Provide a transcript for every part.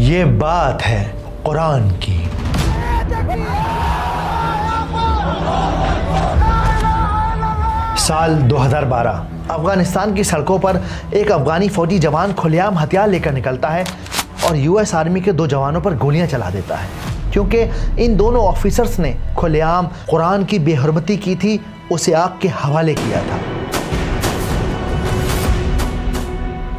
یہ بات ہے قرآن کی۔ سال 2012 افغانستان کی سڑکوں پر ایک افغانی فوجی جوان کھلے عام ہتھیار لے کر نکلتا ہے اور US آرمی کے 2 جوانوں پر گولیاں چلا دیتا ہے، کیونکہ ان دونوں آفیسرز نے کھلے عام قرآن کی بے حرمتی کی تھی، اسے آگ کے حوالے کیا تھا۔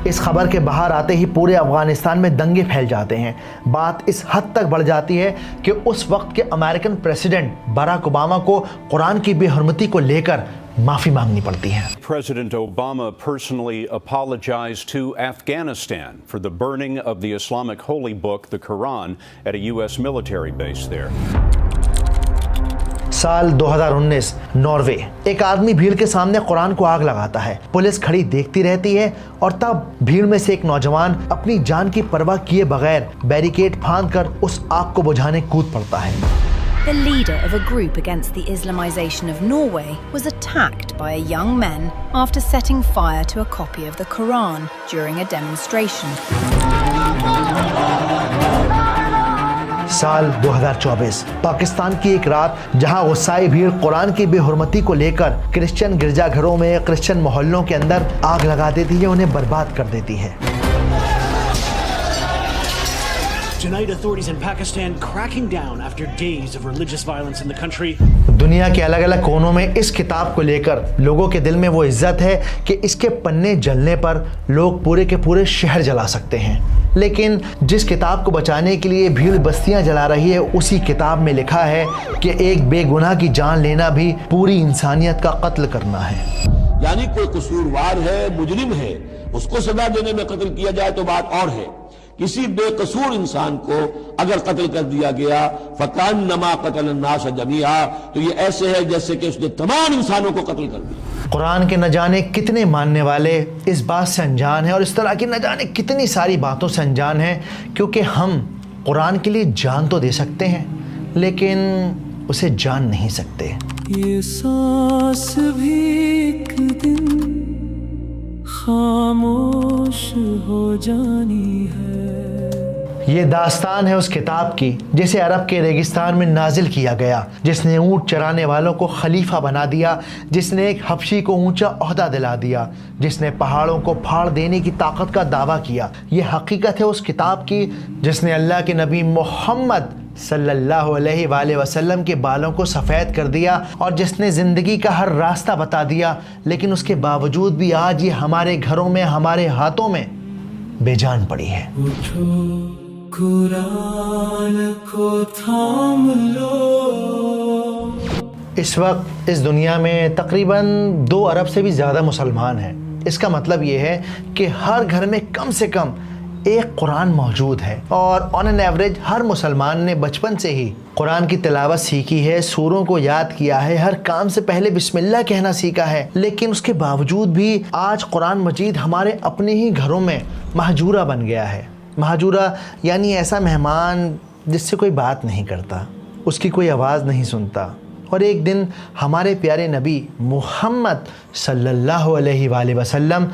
اس خبر کے باہر آتے ہی پورے افغانستان میں دنگے پھیل جاتے ہیں۔ بات اس حد تک بڑھ جاتی ہے کہ اس وقت کے امریکن پریزیڈنٹ باراک اوباما کو قرآن کی بے حرمتی کو لے کر معافی مانگنی پڑتی ہے۔ President Obama personally apologized to Afghanistan for the burning of the Islamic holy book, the Quran, at a US military base there. سال 2019 ناروے، ایک آدمی بھیڑ کے سامنے قرآن کو آگ لگاتا ہے، پولیس کھڑی دیکھتی رہتی ہے اور تب بھیڑ میں سے ایک نوجوان اپنی جان کی پرواہ کیے بغیر بیریکیڈ پھاند کر اس آگ کو بجھانے کود پڑتا ہے۔ The leader of a group against the Islamization of Norway was attacked by a young man after setting fire to a copy of the Quran during a demonstration. سال 2024 پاکستان کی ایک رات جہاں غصائی بھیڑ قرآن کی بے حرمتی کو لے کر کرسچن گرجا گھروں میں، کرسچن محلوں کے اندر آگ لگا دیتی ہے، انہیں برباد کر دیتی ہے۔ Tonight, authorities in Pakistan cracking down after days of religious violence in the country. دنیا کے الگ الگ کونوں میں اس کتاب کو لے کر لوگوں کے دل میں وہ عزت ہے کہ اس کے پنے جلنے پر لوگ پورے کے پورے شہر جلا سکتے ہیں، لیکن جس کتاب کو بچانے کے لیے بھیڑ بستیاں جلا رہی ہے، اسی کتاب میں لکھا ہے کہ ایک بے گناہ کی جان لینا بھی پوری انسانیت کا قتل کرنا ہے۔ یعنی کوئی قصوروار ہے، مجرم ہے، اس کو سزا دینے میں قتل کیا جائے تو بات اور ہے، کسی بے قصور انسان کو اگر قتل کر دیا گیا فَكَأَنَّمَا قَتَلَ النَّاسَ جَمِيعًا، تو یہ ایسے ہے جیسے کہ اس نے تمام انسانوں کو قتل کر دیا۔ قرآن کے نہ جانے کتنے ماننے والے اس بات سے انجان ہیں اور اس طرح کی نہ جانے کتنی ساری باتوں سے انجان ہیں، کیونکہ ہم قرآن کے لیے جان تو دے سکتے ہیں لیکن اسے جان نہیں سکتے۔ یہ سانس بھی ایک دن خاموش ہو جانی ہے۔ یہ داستان ہے اس کتاب کی جسے عرب کے ریگستان میں نازل کیا گیا، جس نے اونٹ چرانے والوں کو خلیفہ بنا دیا، جس نے ایک حبشی کو اونچا عہدہ دلا دیا، جس نے پہاڑوں کو پھاڑ دینے کی طاقت کا دعویٰ کیا۔ یہ حقیقت ہے اس کتاب کی جس نے اللہ کے نبی محمد صلی اللہ علیہ وآلہ وسلم کے بالوں کو سفید کر دیا اور جس نے زندگی کا ہر راستہ بتا دیا، لیکن اس کے باوجود بھی آج یہ ہمارے گھروں میں، ہمارے ہاتھوں میں بے جان پڑی ہے۔ اٹھو قرآن کو تھام لو۔ اس وقت اس دنیا میں تقریباً 2 ارب سے بھی زیادہ مسلمان ہیں۔ اس کا مطلب یہ ہے کہ ہر گھر میں کم سے کم ایک قرآن موجود ہے، اور آن این ایوریج ہر مسلمان نے بچپن سے ہی قرآن کی تلاوت سیکھی ہے، سوروں کو یاد کیا ہے، ہر کام سے پہلے بسم اللہ کہنا سیکھا ہے، لیکن اس کے باوجود بھی آج قرآن مجید ہمارے اپنے ہی گھروں میں مہجورہ بن گیا ہے۔ مہجورہ یعنی ایسا مہمان جس سے کوئی بات نہیں کرتا، اس کی کوئی آواز نہیں سنتا، اور ایک دن ہمارے پیارے نبی محمد صلی اللہ علیہ وآلہ وسلم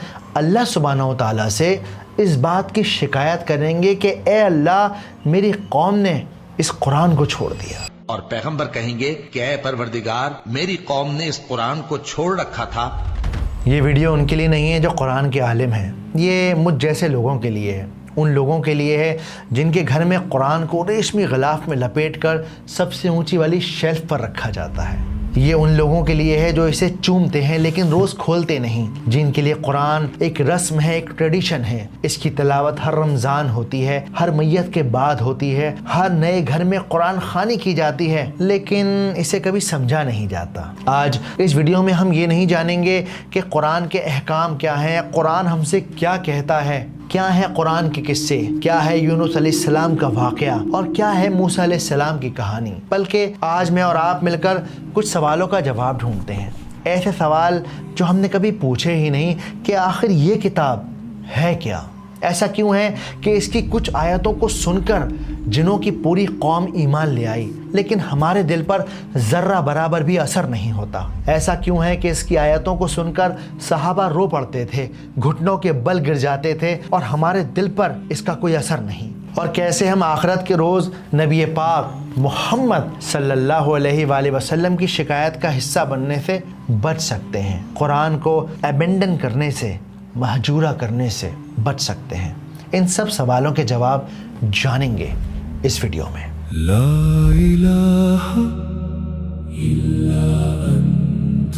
اللہ سبحانہ و تعالیٰ سے اس بات کی شکایت کریں گے کہ اے اللہ، میری قوم نے اس قرآن کو چھوڑ دیا، اور پیغمبر کہیں گے کہ اے پروردگار، میری قوم نے اس قرآن کو چھوڑ رکھا تھا۔ یہ ویڈیو ان کے لیے نہیں ہے جو قرآن کے عالم ہیں، یہ مجھ جیسے لوگوں کے لیے ہے، ان لوگوں کے لیے ہے جن کے گھر میں قرآن کو ریشمی غلاف میں لپیٹ کر سب سے اونچی والی شیلف پر رکھا جاتا ہے۔ یہ ان لوگوں کے لیے ہے جو اسے چومتے ہیں لیکن روز کھولتے نہیں، جن کے لیے قرآن ایک رسم ہے، ایک ٹریڈیشن ہے۔ اس کی تلاوت ہر رمضان ہوتی ہے، ہر میت کے بعد ہوتی ہے، ہر نئے گھر میں قرآن خوانی کی جاتی ہے، لیکن اسے کبھی سمجھا نہیں جاتا۔ آج اس ویڈیو میں ہم یہ نہیں جانیں گے کہ قرآن کے احکام کیا ہیں، قرآن ہم سے کیا کہتا ہے، کیا ہے قرآن کے قصے، کیا ہے یونس علیہ السلام کا واقعہ، اور کیا ہے موسیٰ علیہ السلام کی کہانی، بلکہ آج میں اور آپ مل کر کچھ سوالوں کا جواب ڈھونڈتے ہیں، ایسے سوال جو ہم نے کبھی پوچھے ہی نہیں کہ آخر یہ کتاب ہے کیا، ایسا کیوں ہے کہ اس کی کچھ آیتوں کو سن کر جنوں کی پوری قوم ایمان لے آئی لیکن ہمارے دل پر ذرہ برابر بھی اثر نہیں ہوتا، ایسا کیوں ہے کہ اس کی آیتوں کو سن کر صحابہ رو پڑتے تھے، گھٹنوں کے بل گر جاتے تھے اور ہمارے دل پر اس کا کوئی اثر نہیں، اور کیسے ہم آخرت کے روز نبی پاک محمد صلی اللہ علیہ وآلہ وسلم کی شکایت کا حصہ بننے سے بچ سکتے ہیں، قرآن کو ایبنڈن کرنے سے، مہجورہ کرنے سے بچ سکتے ہیں۔ ان سب سوالوں کے جواب جانیں گے اس ویڈیو میں۔ لا الہ الا انت۔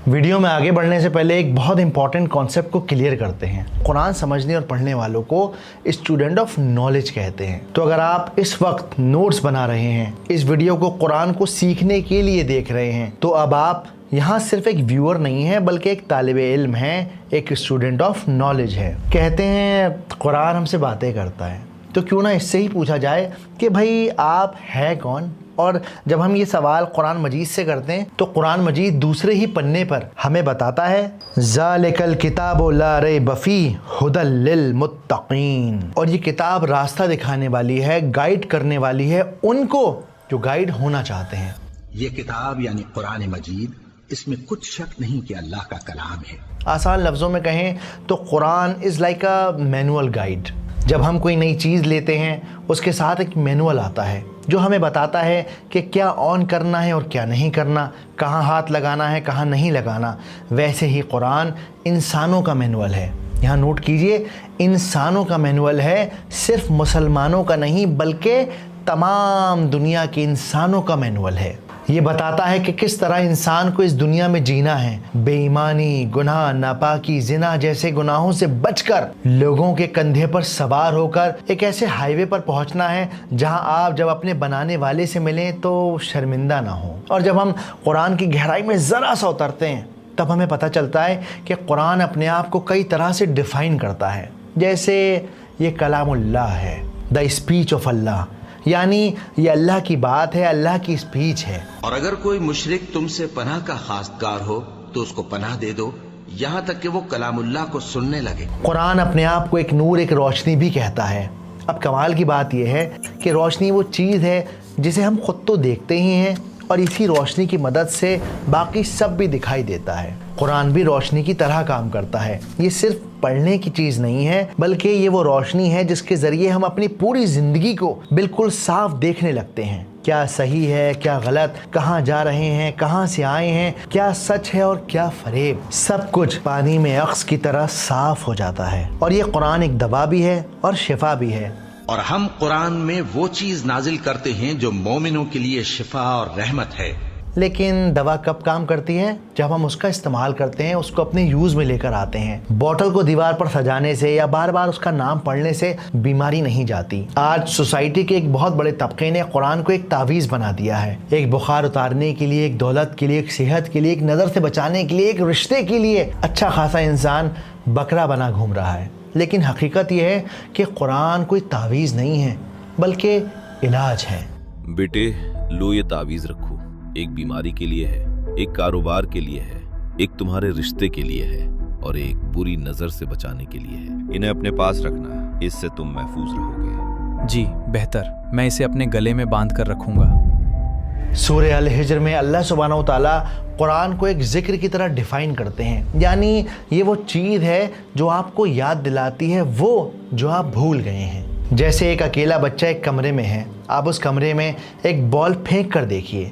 ویڈیو میں آگے بڑھنے سے پہلے ایک بہت امپورٹنٹ کانسیپٹ کو کلیئر کرتے ہیں۔ قرآن سمجھنے اور پڑھنے والوں کو اسٹوڈنٹ آف نالج کہتے ہیں۔ تو اگر آپ اس وقت نوٹس بنا رہے ہیں، اس ویڈیو کو قرآن کو سیکھنے کے لیے دیکھ رہے ہیں، تو اب آپ یہاں صرف ایک ویور نہیں ہیں بلکہ ایک طالب علم ہیں، ایک اسٹوڈنٹ آف نالج ہے۔ کہتے ہیں قرآن ہم سے باتیں کرتا ہے، تو کیوں نہ اس سے ہی پوچھا جائے کہ بھائی آپ ہے کون؟ اور جب ہم یہ سوال قرآن مجید سے کرتے ہیں تو قرآن مجید دوسرے ہی پنے پر ہمیں بتاتا ہے ذالک الکتاب لا ریب فیہ ھدی للمتقین، اور یہ کتاب راستہ دکھانے والی ہے، گائیڈ کرنے والی ہے ان کو جو گائیڈ ہونا چاہتے ہیں۔ یہ کتاب یعنی قرآن مجید، اس میں کچھ شک نہیں کہ اللہ کا کلام ہے۔ آسان لفظوں میں کہیں تو Quran is like a manual guide. جب ہم کوئی نئی چیز لیتے ہیں اس کے ساتھ ایک مینول آتا ہے جو ہمیں بتاتا ہے کہ کیا آن کرنا ہے اور کیا نہیں کرنا، کہاں ہاتھ لگانا ہے کہاں نہیں لگانا۔ ویسے ہی قرآن انسانوں کا مینول ہے۔ یہاں نوٹ کیجئے، انسانوں کا مینول ہے، صرف مسلمانوں کا نہیں بلکہ تمام دنیا کے انسانوں کا مینول ہے۔ یہ بتاتا ہے کہ کس طرح انسان کو اس دنیا میں جینا ہے، بے ایمانی، گناہ، ناپاکی، زنا جیسے گناہوں سے بچ کر لوگوں کے کندھے پر سوار ہو کر ایک ایسے ہائی وے پر پہنچنا ہے جہاں آپ جب اپنے بنانے والے سے ملیں تو شرمندہ نہ ہوں۔ اور جب ہم قرآن کی گہرائی میں ذرا سا اترتے ہیں تب ہمیں پتہ چلتا ہے کہ قرآن اپنے آپ کو کئی طرح سے ڈیفائن کرتا ہے، جیسے یہ کلام اللہ ہے، دا اسپیچ آف اللہ، یعنی یہ اللہ کی بات ہے، اللہ کی اسپیچ ہے۔ اور اگر کوئی مشرک تم سے پناہ کا خواستگار ہو تو اس کو پناہ دے دو یہاں تک کہ وہ کلام اللہ کو سننے لگے۔ قرآن اپنے آپ کو ایک نور، ایک روشنی بھی کہتا ہے۔ اب کمال کی بات یہ ہے کہ روشنی وہ چیز ہے جسے ہم خود تو دیکھتے ہی ہیں اور اسی روشنی کی مدد سے باقی سب بھی دکھائی دیتا ہے۔ قرآن بھی روشنی کی طرح کام کرتا ہے۔ یہ صرف پڑھنے کی چیز نہیں ہے بلکہ یہ وہ روشنی ہے جس کے ذریعے ہم اپنی پوری زندگی کو بالکل صاف دیکھنے لگتے ہیں، کیا صحیح ہے کیا غلط، کہاں جا رہے ہیں، کہاں سے آئے ہیں، کیا سچ ہے اور کیا فریب، سب کچھ پانی میں عکس کی طرح صاف ہو جاتا ہے۔ اور یہ قرآن ایک دوا بھی ہے اور شفا بھی ہے۔ اور ہم قرآن میں وہ چیز نازل کرتے ہیں جو مومنوں کے لیے شفا اور رحمت ہے۔ لیکن دوا کب کام کرتی ہے؟ جب ہم اس کا استعمال کرتے ہیں، اس کو اپنے یوز میں لے کر آتے ہیں۔ بوٹل کو دیوار پر سجانے سے یا بار بار اس کا نام پڑھنے سے بیماری نہیں جاتی۔ آج سوسائٹی کے ایک بہت بڑے طبقے نے قرآن کو ایک تعویذ بنا دیا ہے، ایک بخار اتارنے کے لیے، ایک دولت کے لیے، ایک صحت کے لیے، ایک نظر سے بچانے کے لیے، ایک رشتے کے لیے۔ اچھا خاصا انسان بکرا بنا گھوم رہا ہے، لیکن حقیقت یہ ہے کہ قرآن کوئی تعویذ نہیں ہے بلکہ علاج ہے۔ بیٹے لو یہ تعویذ رکھو، ایک بیماری کے لیے ہے، ایک کاروبار کے لیے ہے، ایک تمہارے رشتے کے لیے ہے اور ایک بری نظر سے بچانے کے لیے ہے۔ انہیں اپنے پاس رکھنا، اس سے تم محفوظ رہو گے۔ جی بہتر، میں اسے اپنے گلے میں باندھ کر رکھوں گا۔ سورہ الحجر میں اللہ سبحانہ وتعالیٰ قرآن کو ایک ذکر کی طرح ڈیفائن کرتے ہیں، یعنی یہ وہ چیز ہے جو آپ کو یاد دلاتی ہے وہ جو آپ بھول گئے ہیں۔ جیسے ایک اکیلا بچہ ایک کمرے میں ہے، آپ اس کمرے میں ایک بال پھینک کر دیکھیے،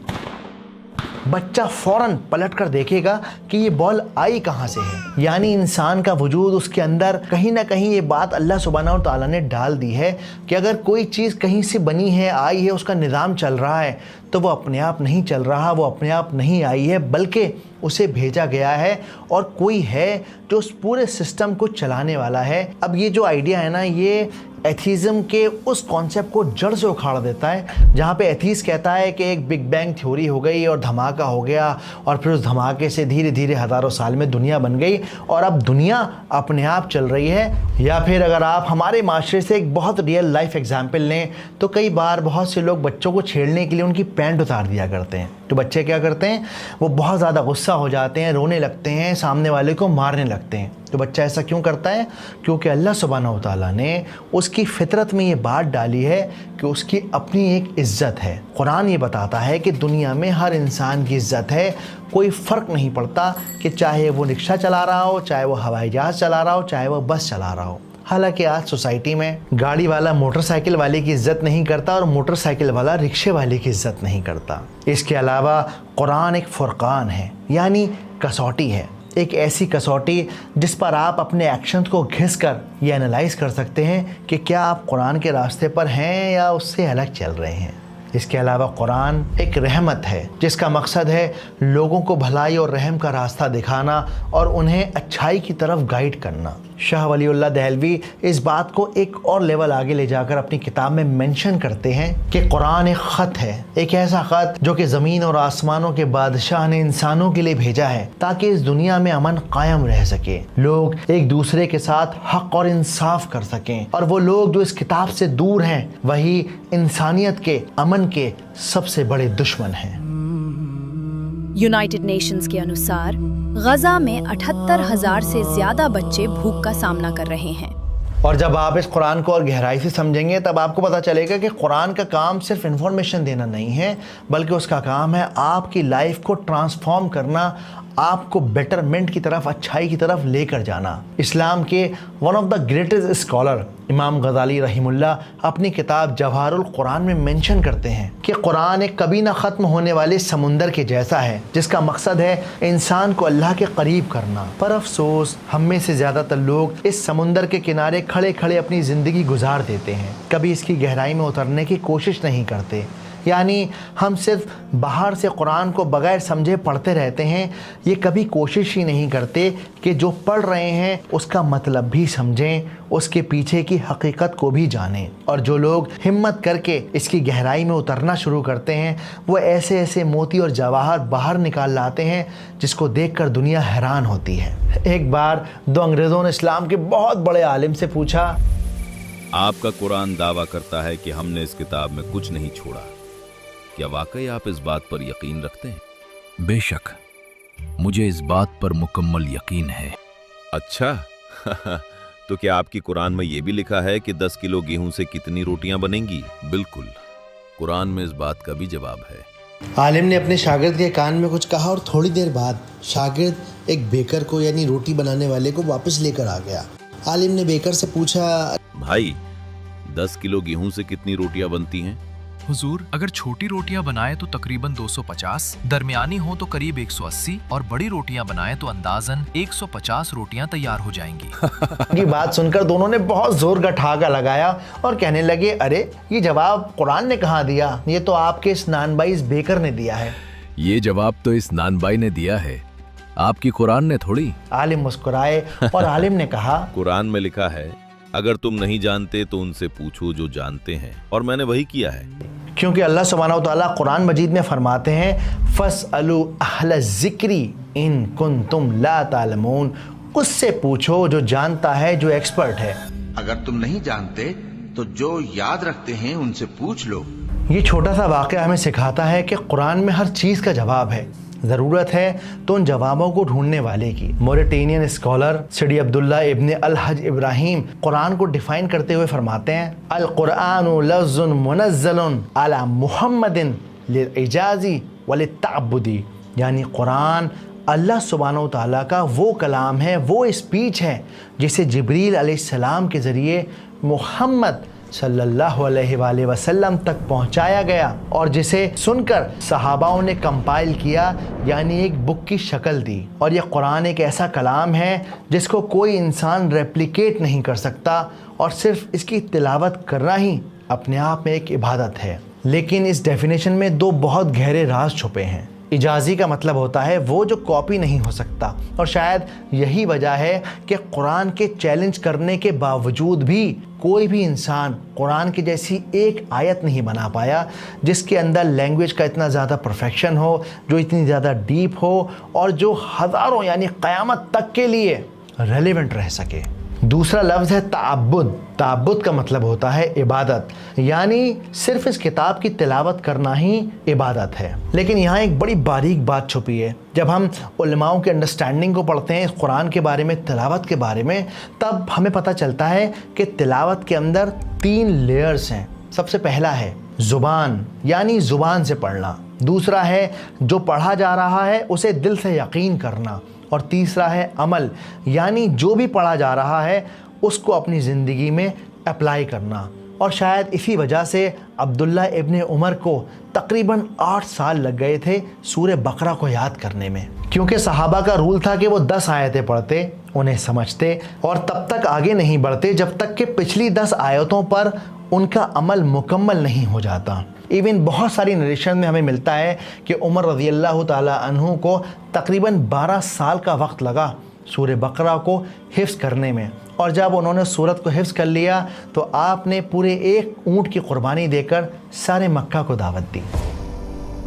بچہ فوراً پلٹ کر دیکھے گا کہ یہ بال آئی کہاں سے ہے۔ یعنی انسان کا وجود، اس کے اندر کہیں نہ کہیں یہ بات اللہ سبحانہ و تعالیٰ نے ڈال دی ہے کہ اگر کوئی چیز کہیں سے بنی ہے، آئی ہے، اس کا نظام چل رہا ہے تو وہ اپنے آپ نہیں چل رہا، وہ اپنے آپ نہیں آئی ہے بلکہ اسے بھیجا گیا ہے اور کوئی ہے جو اس پورے سسٹم کو چلانے والا ہے۔ اب یہ جو آئیڈیا ہے نا، یہ ایتھیزم کے اس کانسیپٹ کو جڑ سے اکھاڑ دیتا ہے، جہاں پہ ایتھیز کہتا ہے کہ ایک بگ بینگ تھیوری ہو گئی اور دھماکہ ہو گیا اور پھر اس دھماکے سے دھیرے دھیرے ہزاروں سال میں دنیا بن گئی اور اب دنیا اپنے آپ چل رہی ہے۔ یا پھر اگر آپ ہمارے معاشرے سے ایک بہت ریئل لائف ایگزامپل لیں تو کئی بار بہت سے لوگ بچوں کو چھیڑنے کے لیے ان کی پینٹ اتار دیا کرتے ہیں، تو بچے کیا کرتے ہیں، وہ بہت زیادہ غصہ ہو جاتے ہیں، رونے لگتے ہیں، سامنے والے کو مارنے لگتے ہیں۔ تو بچہ ایسا کیوں کرتا ہے؟ کیونکہ اللہ سبحانہ و تعالیٰ نے اس کی فطرت میں یہ بات ڈالی ہے کہ اس کی اپنی ایک عزت ہے۔ قرآن یہ بتاتا ہے کہ دنیا میں ہر انسان کی عزت ہے، کوئی فرق نہیں پڑتا کہ چاہے وہ رکشہ چلا رہا ہو، چاہے وہ ہوائی جہاز چلا رہا ہو، چاہے وہ بس چلا رہا ہو، حالانکہ آج سوسائٹی میں گاڑی والا موٹر سائیکل والے کی عزت نہیں کرتا اور موٹر سائیکل والا رکشے والے کی عزت نہیں کرتا۔ اس کے علاوہ قرآن ایک فرقان ہے، یعنی کسوٹی ہے، ایک ایسی کسوٹی جس پر آپ اپنے ایکشنز کو گھس کر یہ انالائز کر سکتے ہیں کہ کیا آپ قرآن کے راستے پر ہیں یا اس سے الگ چل رہے ہیں۔ اس کے علاوہ قرآن ایک رحمت ہے جس کا مقصد ہے لوگوں کو بھلائی اور رحم کا راستہ دکھانا اور انہیں اچھائی کی طرف گائیڈ کرنا۔ شاہ ولی اللہ دہلوی اس بات کو ایک اور لیول آگے لے جا کر اپنی کتاب میں مینشن کرتے ہیں کہ قرآن ایک خط ہے، ایک ایسا خط جو کہ زمین اور آسمانوں کے بادشاہ نے انسانوں کے لیے بھیجا ہے تاکہ اس دنیا میں امن قائم رہ سکے، لوگ ایک دوسرے کے ساتھ حق اور انصاف کر سکیں، اور وہ لوگ جو اس کتاب سے دور ہیں وہی انسانیت کے امن کے سب سے بڑے دشمن ہیں۔ یونائٹڈ نیشنز کے انوسار غزہ میں 78,000 سے زیادہ بچے بھوک کا سامنا کر رہے ہیں۔ اور جب آپ اس قرآن کو اور گہرائی سے سمجھیں گے تب آپ کو پتہ چلے گا کہ قرآن کا کام صرف انفارمیشن دینا نہیں ہے، بلکہ اس کا کام ہے آپ کی لائف کو ٹرانسفارم کرنا، آپ کو بیٹرمنٹ کی طرف، اچھائی کی طرف لے کر جانا۔ اسلام کے one of the greatest scholar امام غزالی رحمہ اللہ اپنی کتاب جواہر القرآن میں مینشن کرتے ہیں کہ قرآن ایک کبھی نہ ختم ہونے والے سمندر کے جیسا ہے جس کا مقصد ہے انسان کو اللہ کے قریب کرنا۔ پر افسوس ہم میں سے زیادہ تر لوگ اس سمندر کے کنارے کھڑے کھڑے اپنی زندگی گزار دیتے ہیں، کبھی اس کی گہرائی میں اترنے کی کوشش نہیں کرتے، یعنی ہم صرف باہر سے قرآن کو بغیر سمجھے پڑھتے رہتے ہیں، یہ کبھی کوشش ہی نہیں کرتے کہ جو پڑھ رہے ہیں اس کا مطلب بھی سمجھیں، اس کے پیچھے کی حقیقت کو بھی جانیں۔ اور جو لوگ ہمت کر کے اس کی گہرائی میں اترنا شروع کرتے ہیں وہ ایسے ایسے موتی اور جواہر باہر نکال لاتے ہیں جس کو دیکھ کر دنیا حیران ہوتی ہے۔ ایک بار دو انگریزوں نے اسلام کے بہت بڑے عالم سے پوچھا، آپ کا قرآن دعویٰ کرتا ہے کہ ہم نے اس کتاب میں کچھ نہیں چھوڑا، کیا واقعی آپ اس بات پر یقین رکھتے ہیں؟ بے شک، مجھے اس بات پر مکمل یقین ہے۔ اچھا تو کیا آپ کی قرآن میں یہ بھی لکھا ہے کہ 10 کلو گیہوں سے کتنی روٹیاں بنیں گی؟ بالکل، قرآن میں اس بات کا بھی جواب ہے۔ عالم نے اپنے شاگرد کے کان میں کچھ کہا اور تھوڑی دیر بعد شاگرد ایک بیکر کو یعنی روٹی بنانے والے کو واپس لے کر آ گیا۔ عالم نے بیکر سے پوچھا، بھائی 10 کلو گیہوں سے کتنی روٹیاں بنتی ہیں؟ حضور، اگر چھوٹی روٹیاں بنائیں تو تقریباً 250، درمیانی ہوں تو قریب 180 اور بڑی روٹیاں بنائیں تو اندازاً 150 روٹیاں تیار ہو جائیں گی۔ یہ بات سن کر دونوں نے بہت زور کا ٹھاکا لگایا اور کہنے لگے، ارے یہ جواب قرآن نے کہاں دیا، یہ تو آپ کے اس نان بائی اس بیکر نے دیا ہے۔ یہ جواب تو اس نان بائی نے دیا ہے، آپ کی قرآن نے تھوڑی۔ عالم مسکرائے اور عالم نے کہا، قرآن میں لکھا ہے اگر تم نہیں جانتے تو ان سے پوچھو جو جانتے ہیں، اور میں نے وہی کیا ہے۔ کیونکہ اللہ سبحانہ وتعالیٰ قرآن مجید میں فرماتے ہیں، فَاسْأَلُوا أَهْلَ الذِّكْرِ إِن كُنتُمْ لَا تَعْلَمُونَ، اس سے پوچھو جو جانتا ہے، جو ایکسپرٹ ہے۔ اگر تم نہیں جانتے تو جو یاد رکھتے ہیں ان سے پوچھ لو۔ یہ چھوٹا سا واقعہ ہمیں سکھاتا ہے کہ قرآن میں ہر چیز کا جواب ہے، ضرورت ہے تو ان جوابوں کو ڈھونڈنے والے کی۔ موریٹینین اسکالر سیڈی عبداللہ ابن الحج ابراہیم قرآن کو ڈیفائن کرتے ہوئے فرماتے ہیں، القرآن لفظ منزل علی محمد للإعجاز وللتعبد، یعنی قرآن اللہ سبحانہ و تعالیٰ کا وہ کلام ہے، وہ اسپیچ ہے جسے جبریل علیہ السلام کے ذریعے محمد صلی اللہ علیہ وآلہ وسلم تک پہنچایا گیا اور جسے سن کر صحاباؤں نے کمپائل کیا، یعنی ایک بک کی شکل دی۔ اور یہ قرآن ایک ایسا کلام ہے جس کو کوئی انسان ریپلیکیٹ نہیں کر سکتا، اور صرف اس کی تلاوت کرنا ہی اپنے آپ میں ایک عبادت ہے۔ لیکن اس ڈیفینیشن میں دو بہت گہرے راز چھپے ہیں۔ اجازی کا مطلب ہوتا ہے وہ جو کاپی نہیں ہو سکتا، اور شاید یہی وجہ ہے کہ قرآن کے چیلنج کرنے کے باوجود بھی کوئی بھی انسان قرآن کی جیسی ایک آیت نہیں بنا پایا جس کے اندر لینگویج کا اتنا زیادہ پرفیکشن ہو، جو اتنی زیادہ ڈیپ ہو، اور جو ہزاروں یعنی قیامت تک کے لیے ریلیونٹ رہ سکے۔ دوسرا لفظ ہے تعبد۔ تعبد کا مطلب ہوتا ہے عبادت، یعنی صرف اس کتاب کی تلاوت کرنا ہی عبادت ہے۔ لیکن یہاں ایک بڑی باریک بات چھپی ہے۔ جب ہم علماؤں کے انڈرسٹینڈنگ کو پڑھتے ہیں اس قرآن کے بارے میں، تلاوت کے بارے میں، تب ہمیں پتہ چلتا ہے کہ تلاوت کے اندر 3 لیئرز ہیں۔ سب سے پہلا ہے زبان، یعنی زبان سے پڑھنا۔ دوسرا ہے جو پڑھا جا رہا ہے اسے دل سے یقین کرنا، اور تیسرا ہے عمل، یعنی جو بھی پڑھا جا رہا ہے اس کو اپنی زندگی میں اپلائی کرنا. اور شاید اسی وجہ سے عبداللہ ابن عمر کو تقریباً 8 سال لگ گئے تھے سورہ بقرہ کو یاد کرنے میں، کیونکہ صحابہ کا رول تھا کہ وہ 10 آیتیں پڑھتے، انہیں سمجھتے اور تب تک آگے نہیں بڑھتے جب تک کہ پچھلی 10 آیتوں پر ان کا عمل مکمل نہیں ہو جاتا. ایون بہت ساری نریشن میں ہمیں ملتا ہے کہ عمر رضی اللہ تعالیٰ عنہ کو تقریباً 12 سال کا وقت لگا سورہ بقرہ کو حفظ کرنے میں، اور جب انہوں نے سورت کو حفظ کر لیا تو آپ نے پورے 1 اونٹ کی قربانی دے کر سارے مکہ کو دعوت دی.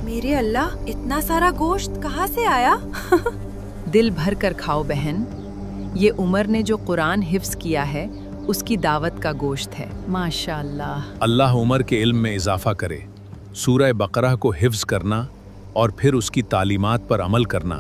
میرے اللہ، اتنا سارا گوشت کہاں سے آیا؟ دل بھر کر کھاؤ بہن، یہ عمر نے جو قرآن حفظ کیا ہے اس کی دعوت کا گوشت ہے. ماشاء اللہ. اللہ عمر کے علم میں اضافہ کرے. سورہ بقرہ کو حفظ کرنا اور پھر اس کی تعلیمات پر عمل کرنا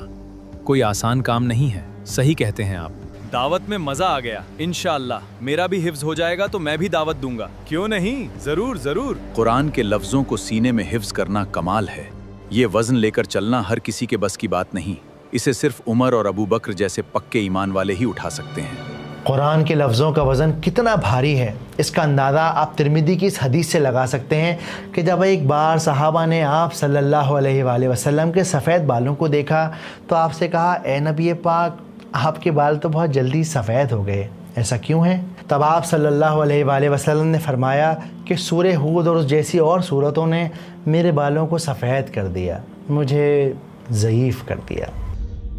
کوئی آسان کام نہیں ہے. صحیح کہتے ہیں آپ. دعوت میں مزہ آ گیا. انشاءاللہ میرا بھی حفظ ہو جائے گا تو میں بھی دعوت دوں گا. کیوں نہیں، ضرور ضرور. قرآن کے لفظوں کو سینے میں حفظ کرنا کمال ہے. یہ وزن لے کر چلنا ہر کسی کے بس کی بات نہیں. اسے صرف عمر اور ابو بکر جیسے پکے ایمان والے ہی اٹھا سکتے ہیں. قرآن کے لفظوں کا وزن کتنا بھاری ہے اس کا اندازہ آپ ترمذی کی اس حدیث سے لگا سکتے ہیں کہ جب ایک بار صحابہ نے آپ صلی اللہ علیہ وآلہ وسلم کے سفید بالوں کو دیکھا تو آپ سے کہا، اے نبی پاک، آپ کے بال تو بہت جلدی سفید ہو گئے، ایسا کیوں ہے؟ تب آپ صلی اللہ علیہ وآلہ وسلم نے فرمایا کہ سورہ ہود اور اس جیسی اور سورتوں نے میرے بالوں کو سفید کر دیا، مجھے ضعیف کر دیا.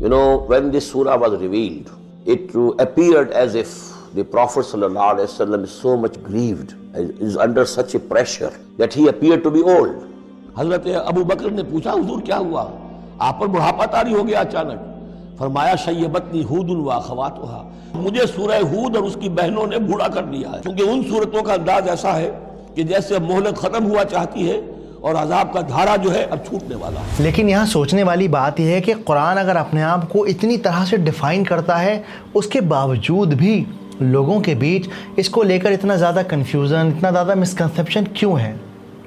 You know, when this surah was revealed, it appeared as if the Prophet sallallahu alaihi wasallam is so much grieved, is under such a pressure that he appeared to be old. حضرت ابو بکر نے پوچھا، حضور کیا ہوا؟ آپ پر بڑھاپا طاری ہو گیا اچانک. فرمایا، شیبتنی ہود و اخواتھا، مجھے سورہ ہود اور اس کی بہنوں نے بوڑھا کر دیا ہے. کیونکہ ان سورتوں کا انداز ایسا ہے کہ جیسے مہلت ختم ہوا چاہتی ہے اور عذاب کا دھارا جو ہے اب چھوٹنے والا ہے. لیکن یہاں سوچنے والی بات یہ ہے کہ قرآن اگر اپنے آپ کو اتنی طرح سے ڈیفائن کرتا ہے، اس کے باوجود بھی لوگوں کے بیچ اس کو لے کر اتنا زیادہ کنفیوژن، اتنا زیادہ مسکنسیپشن کیوں ہے؟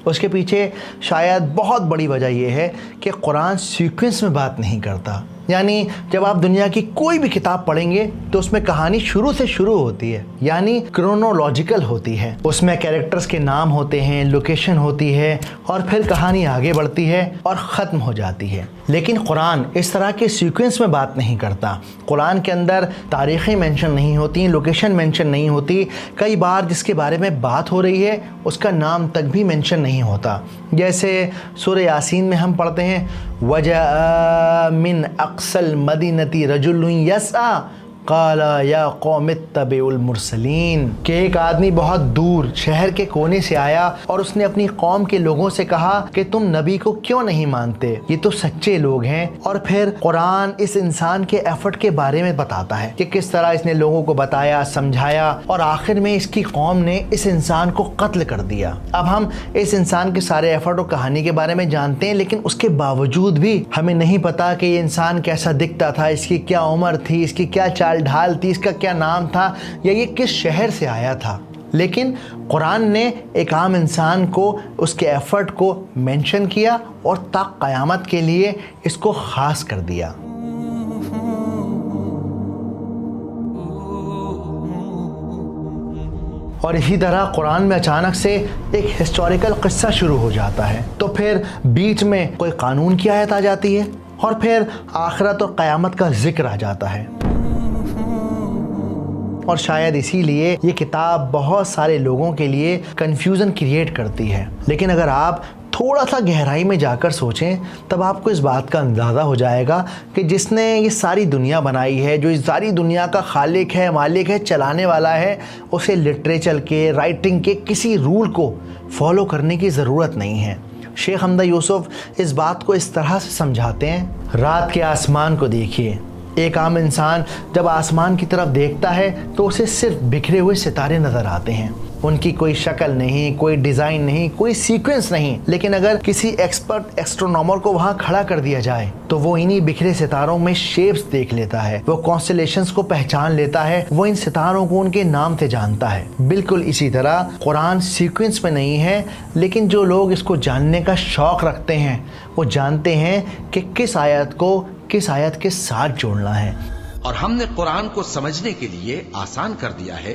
اس کے پیچھے شاید بہت بڑی وجہ یہ ہے کہ قرآن سیکوینس میں بات نہیں کرتا. یعنی جب آپ دنیا کی کوئی بھی کتاب پڑھیں گے تو اس میں کہانی شروع سے شروع ہوتی ہے، یعنی کرونولوجیکل ہوتی ہے. اس میں کیریکٹرز کے نام ہوتے ہیں، لوکیشن ہوتی ہے، اور پھر کہانی آگے بڑھتی ہے اور ختم ہو جاتی ہے. لیکن قرآن اس طرح کے سیکوینس میں بات نہیں کرتا. قرآن کے اندر تاریخیں مینشن نہیں ہوتی، لوکیشن مینشن نہیں ہوتی. کئی بار جس کے بارے میں بات ہو رہی ہے اس کا نام تک بھی مینشن نہیں ہوتا. جیسے سورہ یاسین میں ہم پڑھتے ہیں، وَجَاءَ مِنْ أَقْصَى الْمَدِينَةِ رَجُلٌ يَسْعَى قَالَ يَا قَوْمِ اتَّبِعُوا الْمُرْسَلِينَ، کہ ایک آدمی بہت دور شہر کے کونے سے آیا اور اس نے اپنی قوم کے لوگوں سے کہا کہ تم نبی کو کیوں نہیں مانتے، یہ تو سچے لوگ ہیں. اور پھر قرآن اس انسان کے ایفرٹ کے بارے میں بتاتا ہے کہ کس طرح اس نے لوگوں کو بتایا، سمجھایا، اور آخر میں اس کی قوم نے اس انسان کو قتل کر دیا. اب ہم اس انسان کے سارے ایفرٹ اور کہانی کے بارے میں جانتے ہیں، لیکن اس کے باوجود بھی ہمیں نہیں پتا کہ یہ انسان کیسا دکھتا تھا، اس کی کیا عمر تھی، اس کی کیا چال ڈھال تھی، اس کا کیا نام تھا، یا یہ کس شہر سے آیا تھا. لیکن قرآن نے ایک عام انسان کو، اس کے ایفرٹ کو مینشن کیا اور تا قیامت کے لیے اس کو خاص کر دیا. اور اسی طرح قرآن میں اچانک سے ایک ہسٹوریکل قصہ شروع ہو جاتا ہے، تو پھر بیچ میں کوئی قانون کی آیت آ جاتی ہے، اور پھر آخرت اور قیامت کا ذکر آ جاتا ہے. اور شاید اسی لیے یہ کتاب بہت سارے لوگوں کے لیے کنفیوژن کریٹ کرتی ہے. لیکن اگر آپ تھوڑا سا گہرائی میں جا کر سوچیں تب آپ کو اس بات کا اندازہ ہو جائے گا کہ جس نے یہ ساری دنیا بنائی ہے، جو اس ساری دنیا کا خالق ہے، مالک ہے، چلانے والا ہے، اسے لٹریچر کے، رائٹنگ کے کسی رول کو فالو کرنے کی ضرورت نہیں ہے. شیخ حمدہ یوسف اس بات کو اس طرح سے سمجھاتے ہیں، رات کے آسمان کو دیکھیے. ایک عام انسان جب آسمان کی طرف دیکھتا ہے تو اسے صرف بکھرے ہوئے ستارے نظر آتے ہیں، ان کی کوئی شکل نہیں، کوئی ڈیزائن نہیں، کوئی سیکوینس نہیں. لیکن اگر کسی ایکسپرٹ ایسٹرونومر کو وہاں کھڑا کر دیا جائے تو وہ انہی بکھرے ستاروں میں شیپس دیکھ لیتا ہے، وہ کانسٹیلیشنز کو پہچان لیتا ہے، وہ ان ستاروں کو ان کے نام سے جانتا ہے. بالکل اسی طرح قرآن سیکوینس میں نہیں ہے، لیکن جو لوگ اس کو جاننے کا شوق رکھتے ہیں وہ جانتے ہیں کہ کس آیت کو کس آیت کے ساتھ جوڑنا ہے. اور ہم نے قرآن کو سمجھنے کے لیے آسان کر دیا ہے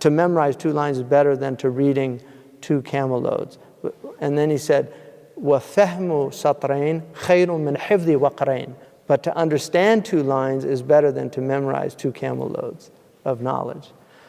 To memorize 2 lines is better than to reading 2 camel loads. And then he said, wa fahmu satrain khayrun min hifzi wa qarain. But to understand 2 lines is better than to memorize 2 camel loads of knowledge.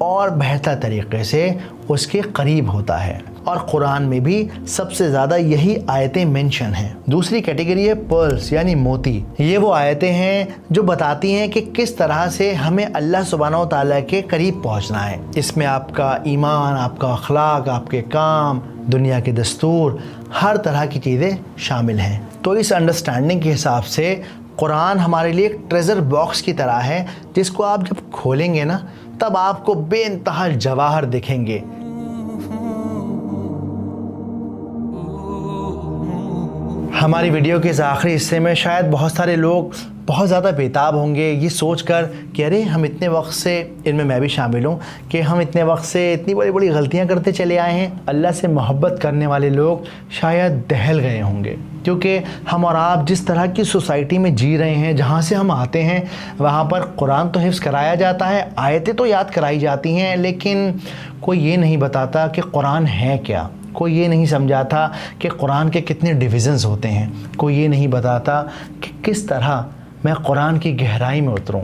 اور بہتر طریقے سے اس کے قریب ہوتا ہے، اور قرآن میں بھی سب سے زیادہ یہی آیتیں مینشن ہیں۔ دوسری کیٹیگری ہے پرلز یعنی موتی۔ یہ وہ آیتیں ہیں جو بتاتی ہیں کہ کس طرح سے ہمیں اللہ سبحانہ و تعالیٰ کے قریب پہنچنا ہے۔ اس میں آپ کا ایمان، آپ کا اخلاق، آپ کے کام، دنیا کے دستور، ہر طرح کی چیزیں شامل ہیں۔ تو اس انڈرسٹینڈنگ کے حساب سے قرآن ہمارے لیے ایک ٹریزر باکس کی طرح ہے، جس کو آپ جب کھولیں گے نا تب آپ کو بے انتہا جواہر دکھیں گے۔ ہماری ویڈیو کے اس آخری حصے میں شاید بہت سارے لوگ بہت زیادہ بےتاب ہوں گے یہ سوچ کر کہ ارے ہم اتنے وقت سے، ان میں بھی شامل ہوں، کہ ہم اتنے وقت سے اتنی بڑی بڑی غلطیاں کرتے چلے آئے ہیں۔ اللہ سے محبت کرنے والے لوگ شاید دہل گئے ہوں گے، کیونکہ ہم اور آپ جس طرح کی سوسائٹی میں جی رہے ہیں، جہاں سے ہم آتے ہیں، وہاں پر قرآن تو حفظ کرایا جاتا ہے، آیتیں تو یاد کرائی جاتی ہیں، لیکن کوئی یہ نہیں بتاتا کہ قرآن ہے کیا۔ کوئی یہ نہیں سمجھاتا کہ قرآن کے کتنے ڈویژنز ہوتے ہیں۔ کوئی یہ نہیں بتاتا کہ کس طرح میں قرآن کی گہرائی میں اتروں،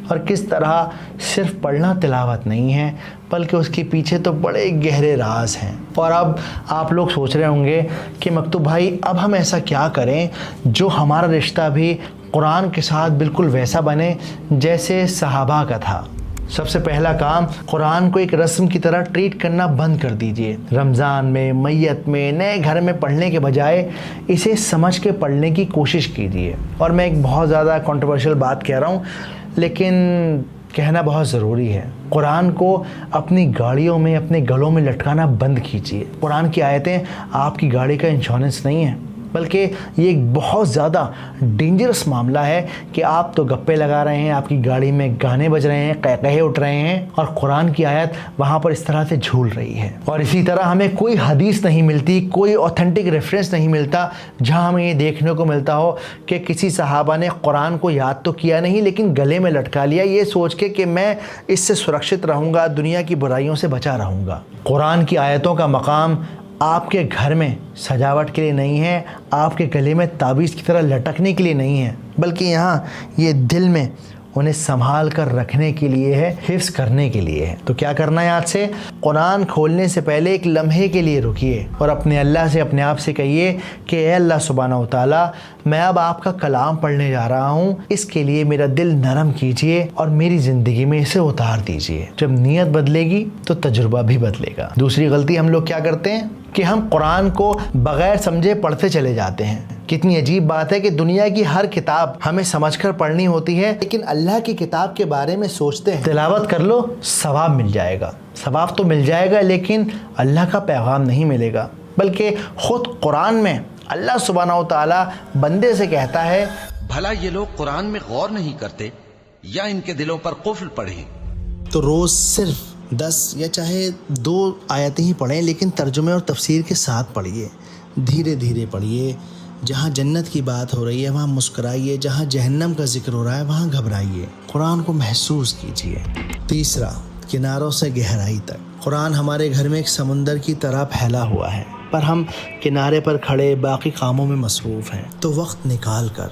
اور کس طرح صرف پڑھنا تلاوت نہیں ہے بلکہ اس کے پیچھے تو بڑے گہرے راز ہیں۔ اور اب آپ لوگ سوچ رہے ہوں گے کہ مکتوب بھائی اب ہم ایسا کیا کریں جو ہمارا رشتہ بھی قرآن کے ساتھ بالکل ویسا بنے جیسے صحابہ کا تھا۔ سب سے پہلا کام، قرآن کو ایک رسم کی طرح ٹریٹ کرنا بند کر دیجئے۔ رمضان میں، میت میں، نئے گھر میں پڑھنے کے بجائے اسے سمجھ کے پڑھنے کی کوشش کیجئے۔ اور میں ایک بہت زیادہ کنٹروورشل بات کہہ رہا ہوں، لیکن کہنا بہت ضروری ہے۔ قرآن کو اپنی گاڑیوں میں، اپنے گلوں میں لٹکانا بند کیجئے۔ قرآن کی آیتیں آپ کی گاڑی کا انشورنس نہیں ہے، بلکہ یہ ایک بہت زیادہ ڈینجرس معاملہ ہے کہ آپ تو گپے لگا رہے ہیں، آپ کی گاڑی میں گانے بج رہے ہیں، قہقہے اٹھ رہے ہیں، اور قرآن کی آیت وہاں پر اس طرح سے جھول رہی ہے۔ اور اسی طرح ہمیں کوئی حدیث نہیں ملتی، کوئی اوتھینٹک ریفرنس نہیں ملتا جہاں ہمیں یہ دیکھنے کو ملتا ہو کہ کسی صحابہ نے قرآن کو یاد تو کیا نہیں لیکن گلے میں لٹکا لیا، یہ سوچ کے کہ میں اس سے سرکشت رہوں گا، دنیا کی برائیوں سے بچا رہوں گا۔ قرآن کی آیتوں کا مقام آپ کے گھر میں سجاوٹ کے لیے نہیں ہے، آپ کے گلے میں تعویذ کی طرح لٹکنے کے لیے نہیں ہے، بلکہ یہاں یہ دل میں انہیں سنبھال کر رکھنے کے لیے ہے، حفظ کرنے کے لیے ہے۔ تو کیا کرنا ہے آج سے؟ قرآن کھولنے سے پہلے ایک لمحے کے لیے رکیے اور اپنے اللہ سے، اپنے آپ سے کہیے کہ اے اللہ سبحانہ و تعالیٰ، میں اب آپ کا کلام پڑھنے جا رہا ہوں، اس کے لیے میرا دل نرم کیجئے اور میری زندگی میں اسے اتار دیجئے۔ جب نیت بدلے گی تو تجربہ بھی بدلے گا۔ دوسری غلطی ہم لوگ کیا کرتے ہیں کہ ہم قرآن کو بغیر سمجھے پڑھتے چلے جاتے ہیں۔ کتنی عجیب بات ہے کہ دنیا کی ہر کتاب ہمیں سمجھ کر پڑھنی ہوتی ہے، لیکن اللہ کی کتاب کے بارے میں سوچتے ہیں تلاوت کر لو ثواب مل جائے گا۔ ثواب تو مل جائے گا لیکن اللہ کا پیغام نہیں ملے گا، بلکہ خود قرآن میں اللہ سبحانہ و تعالیٰ بندے سے کہتا ہے، بھلا یہ لوگ قرآن میں غور نہیں کرتے یا ان کے دلوں پر قفل پڑے؟ تو روز صرف 10 یا چاہے 2 آیتیں ہی پڑھیں، لیکن ترجمے اور تفسیر کے ساتھ پڑھیے، دھیرے دھیرے پڑھیے۔ جہاں جنت کی بات ہو رہی ہے وہاں مسکرائیے، جہاں جہنم کا ذکر ہو رہا ہے وہاں گھبرائیے۔ قرآن کو محسوس کیجیے۔ تیسرا، کناروں سے گہرائی تک۔ قرآن ہمارے گھر میں ایک سمندر کی طرح پھیلا ہوا ہے، پر ہم کنارے پر کھڑے باقی کاموں میں مصروف ہیں۔ تو وقت نکال کر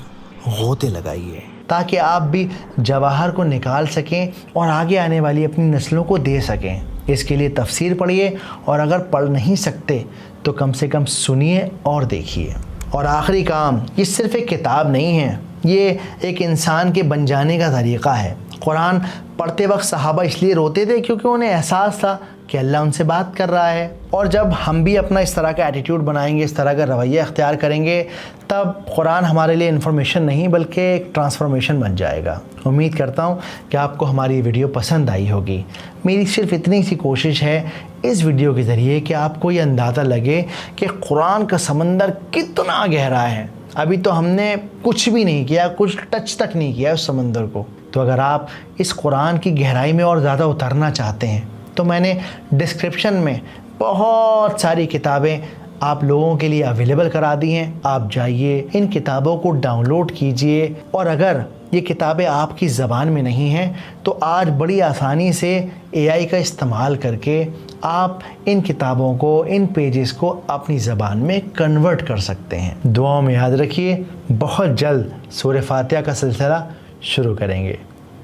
غوطے لگائیے تاکہ آپ بھی جواہر کو نکال سکیں اور آگے آنے والی اپنی نسلوں کو دے سکیں۔ اس کے لیے تفسیر پڑھیے، اور اگر پڑھ نہیں سکتے تو کم سے کم سنیے اور دیکھیے۔ اور آخری کام، یہ صرف ایک کتاب نہیں ہے، یہ ایک انسان کے بن جانے کا طریقہ ہے۔ قرآن پڑھتے وقت صحابہ اس لیے روتے تھے کیونکہ انہیں احساس تھا کہ اللہ ان سے بات کر رہا ہے، اور جب ہم بھی اپنا اس طرح کا ایٹیٹیوڈ بنائیں گے، اس طرح کا رویہ اختیار کریں گے، تب قرآن ہمارے لیے انفارمیشن نہیں بلکہ ایک ٹرانسفارمیشن بن جائے گا۔ امید کرتا ہوں کہ آپ کو ہماری ویڈیو پسند آئی ہوگی۔ میری صرف اتنی سی کوشش ہے اس ویڈیو کے ذریعے کہ آپ کو یہ اندازہ لگے کہ قرآن کا سمندر کتنا گہرا ہے۔ ابھی تو ہم نے کچھ بھی نہیں کیا، کچھ ٹچ تک نہیں کیا اس سمندر کو۔ تو اگر آپ اس قرآن کی گہرائی میں اور زیادہ اترنا چاہتے ہیں تو میں نے ڈسکرپشن میں بہت ساری کتابیں آپ لوگوں کے لیے اویلیبل کرا دی ہیں، آپ جائیے ان کتابوں کو ڈاؤن لوڈ کیجئے، اور اگر یہ کتابیں آپ کی زبان میں نہیں ہیں تو آج بڑی آسانی سے AI کا استعمال کر کے آپ ان کتابوں کو، ان پیجز کو اپنی زبان میں کنورٹ کر سکتے ہیں۔ دعاؤں میں یاد رکھیے، بہت جلد سورہ فاتحہ کا سلسلہ شروع کریں گے۔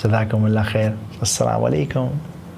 جزاکم اللہ خیر، السلام علیکم۔